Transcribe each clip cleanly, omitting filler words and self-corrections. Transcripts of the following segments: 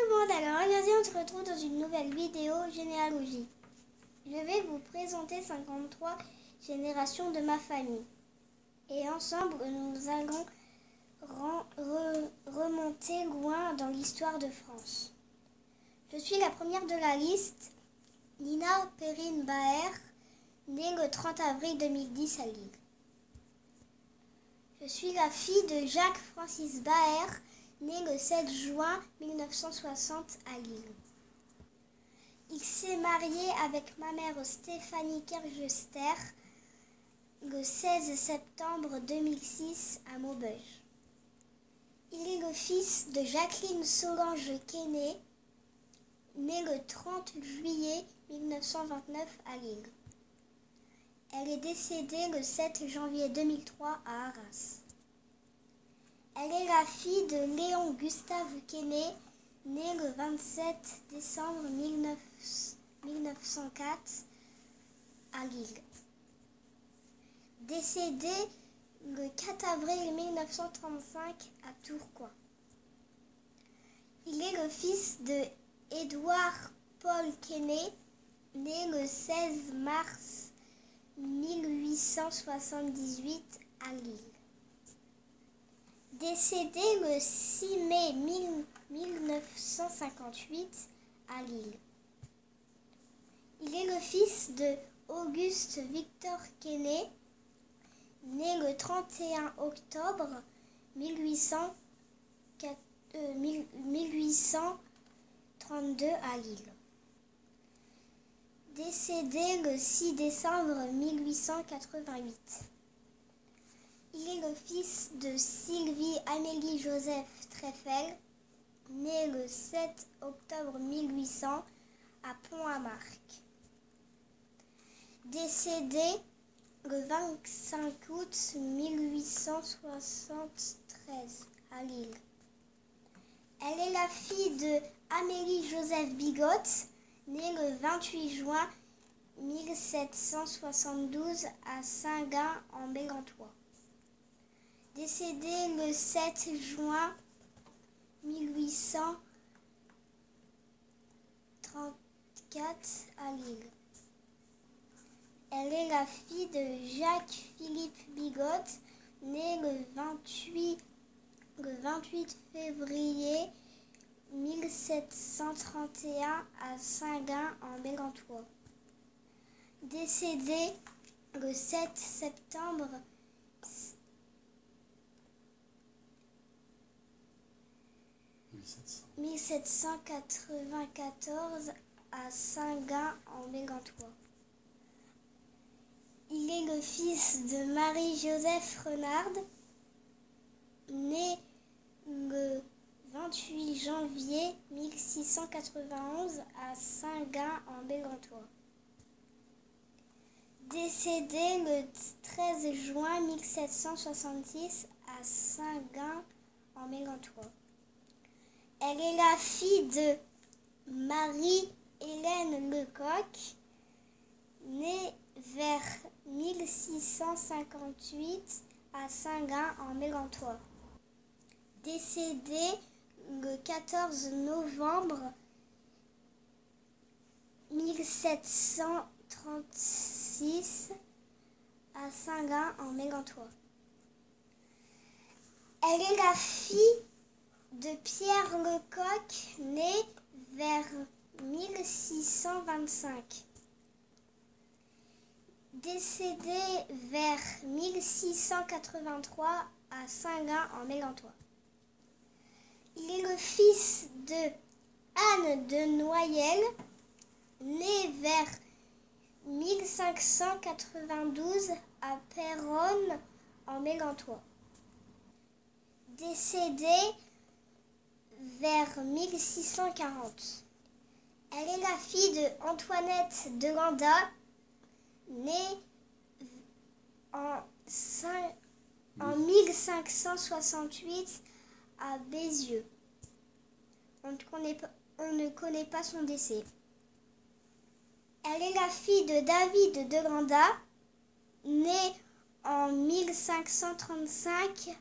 le monde, alors aujourd'hui on se retrouve dans une nouvelle vidéo généalogie. Je vais vous présenter 53 générations de ma famille. Et ensemble nous allons remonter loin dans l'histoire de France. Je suis la première de la liste, Nina Perrine Baer, née le 30 avril 2010 à Lille. Je suis la fille de Jacques-Francis Baer, né le 7 juin 1960 à Lille. Il s'est marié avec ma mère Stéphanie Kergester le 16 septembre 2006 à Maubeuge. Il est le fils de Jacqueline Solange Quesnay, née le 30 juillet 1929 à Lille. Elle est décédée le 7 janvier 2003 à Arras. Elle est la fille de Léon Gustave Quesnay, né le 27 décembre 1904 à Lille. Décédé le 4 avril 1935 à Tourcoing. Il est le fils de Édouard Paul Quesnay, né le 16 mars 1878 à Lille. Décédé le 6 mai 1958 à Lille. Il est le fils de Auguste Victor Quesnay, né le 31 octobre 1832 à Lille. Décédé le 6 décembre 1888. Il est le fils de Sylvie Amélie Joseph Treffel, né le 7 octobre 1800 à Pont-à-Marc. Décédé le 25 août 1873 à Lille. Elle est la fille de Amélie Joseph Bigot, née le 28 juin 1772 à Saint-Gin en Bégantois. Décédée le 7 juin 1834 à Lille. Elle est la fille de Jacques-Philippe Bigot, né le 28 février 1731 à Saint-Gin en Bégantois. Décédée le 7 septembre 1794 à Saint-Gin en Bégantois. Il est le fils de Marie-Joseph Renard, né le 28 janvier 1691 à Saint-Gin en Bégantois. Décédé le 13 juin 1766 à Saint-Gin en Bégantois. Elle est la fille de Marie-Hélène Lecoq, née vers 1658 à Saint-Gin en Bégantois. Décédée le 14 novembre 1736 à Saint-Gin en Bégantois. Elle est la fille de Pierre Lecoq, né vers 1625. Décédé vers 1683 à Saint-Gin en Bégantois. Il est le fils de Anne de Noyelles, née vers 1592 à Péronne en Bégantois. Décédé vers 1640. Elle est la fille de Antoinette de Landa, née en 1568 à Bézieux. On ne connaît pas son décès. Elle est la fille de David de Landa, né en 1535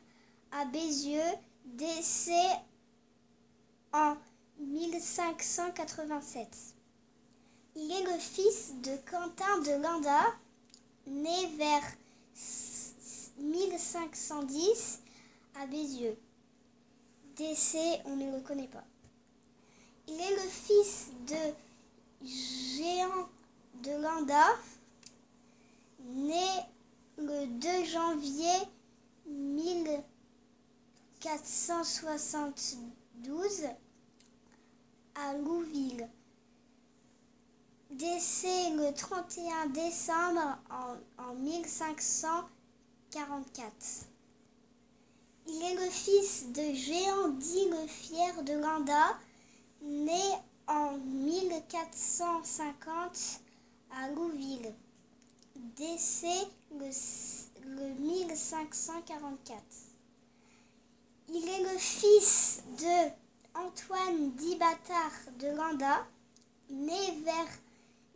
à Bézieux, décès en 1569 1587. Il est le fils de Quentin de Landa, né vers 1510 à Bézieux. Décès, on ne le connaît pas. Il est le fils de Jehan de Landa, né le 2 janvier 1472 à Louville. Décès le 31 décembre en 1544. Il est le fils de Jehan dit le Fier de Landa, né en 1450 à Louville. Décès le 1544. Il est le fils de Antoine d'Ibatard de Landa, né vers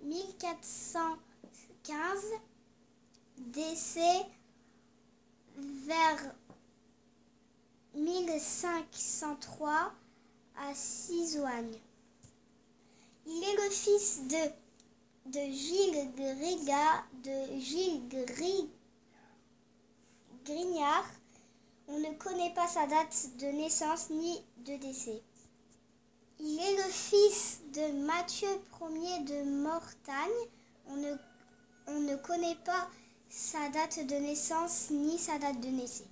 1415, décès vers 1503 à Cisoigne. Il est le fils de Gilles Grignard. On ne connaît pas sa date de naissance ni de décès. Il est le fils de Mathieu Ier de Mortagne. On ne connaît pas sa date de naissance ni sa date de décès.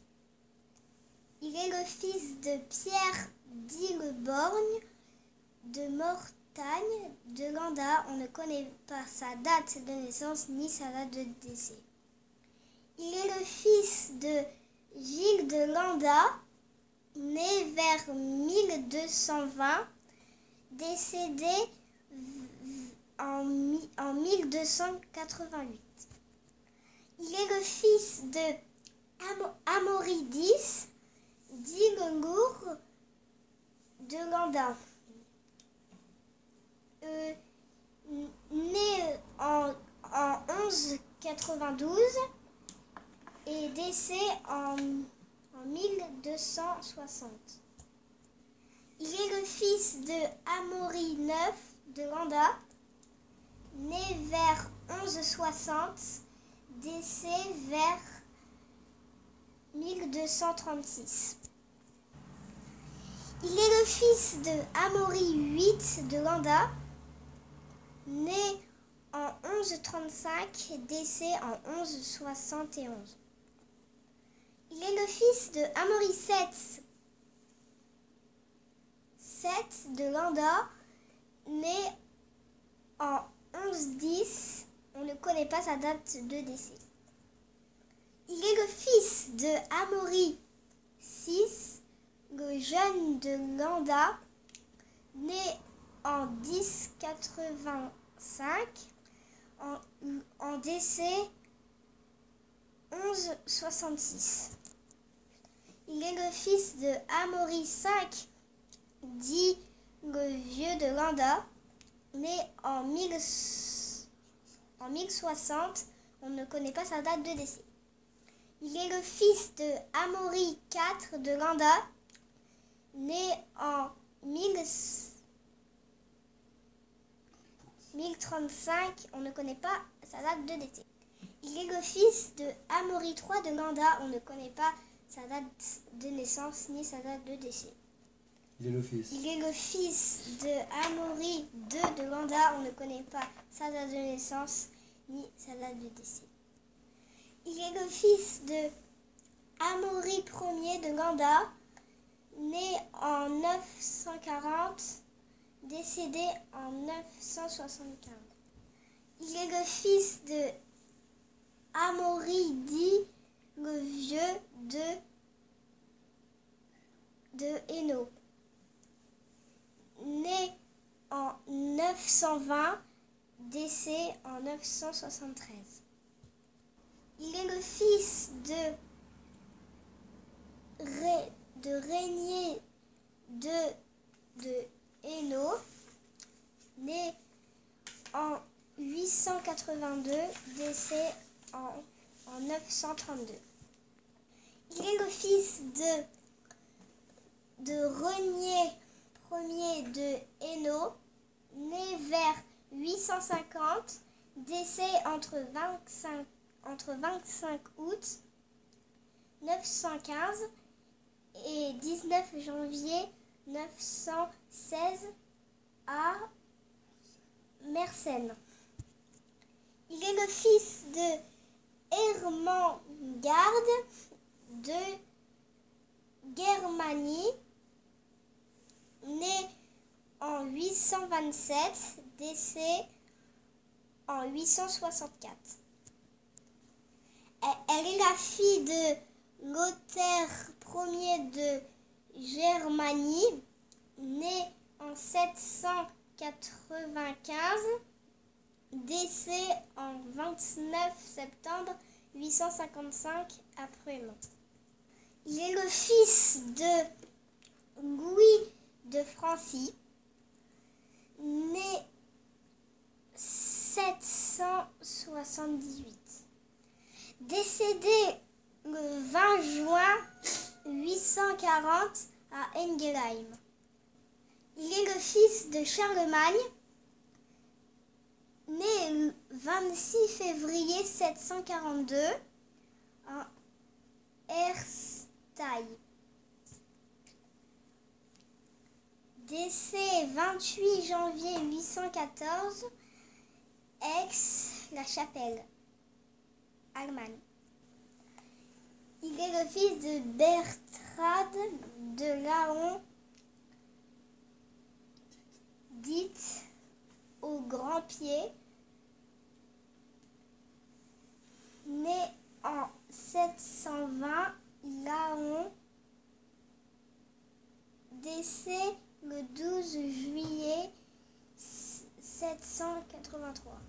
Il est le fils de Pierre dit le Borgne de Mortagne de Landa. On ne connaît pas sa date de naissance ni sa date de décès. Il est le fils de Gilles de Landa, né vers 1220, décédé en 1288. Il est le fils de Amoridis dit le Lourd de Landa, né en 1192 et décès en 1260. Il est le fils de Amaury IX de Landa, né vers 1160, décès vers 1236. Il est le fils de Amaury VIII de Landa, né en 1135, décès en 1171. Il est le fils de Amaury VII de Landa, né en 1110. On ne connaît pas sa date de décès. Il est le fils de Amaury VI, le jeune de Landa, né en 1085, en décès 1166. Il est le fils de Amaury V, dit le vieux de Landa, né en 1060. On ne connaît pas sa date de décès. Il est le fils de Amaury IV de Landa, né en 1035. On ne connaît pas sa date de décès. Il est le fils de Amaury III de Landa. On ne connaît pas sa date de naissance ni sa date de décès. Il est le fils de Amaury II de Landa. On ne connaît pas sa date de naissance ni sa date de décès. Il est le fils de Amaury Ier de Landa, né en 940, décédé en 975. Il est le fils de Amaury dit le vieux de Hainaut, né en 920, décès en 973. Il est le fils de Régnier de Hainaut, né en 882, décès en 932. Il est le fils de Régnier Ier de Hainaut, né vers 850, décès entre 25 août 915 et 19 janvier 916 à Mersenne. Il est le fils de Ermengarde de Germanie, né en 827, décès en 864. Elle est la fille de Lothaire Ier de Germanie, né en 795, décès en 29 septembre 855 après-mort. Il est le fils de Louis de Francie, né 778, décédé le 20 juin 840 à Engelheim. Il est le fils de Charlemagne, né le 26 février 742 à Erstein. Décès 28 janvier 814, Aix-la-Chapelle, Allemagne. Il est le fils de Bertrade de Laon, dite au Grand Pied, né en 720, Laon, décès le 12 juillet 783.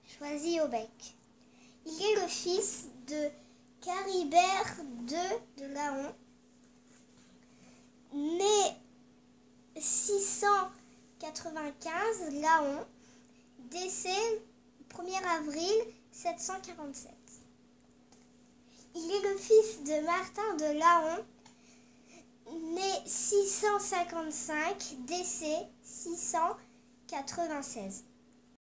Choisi au bec. Il est le fils de Caribert II de Laon, né 695, Laon, décès 1er avril 747. Il est le fils de Martin de Laon, né 655, décès 696.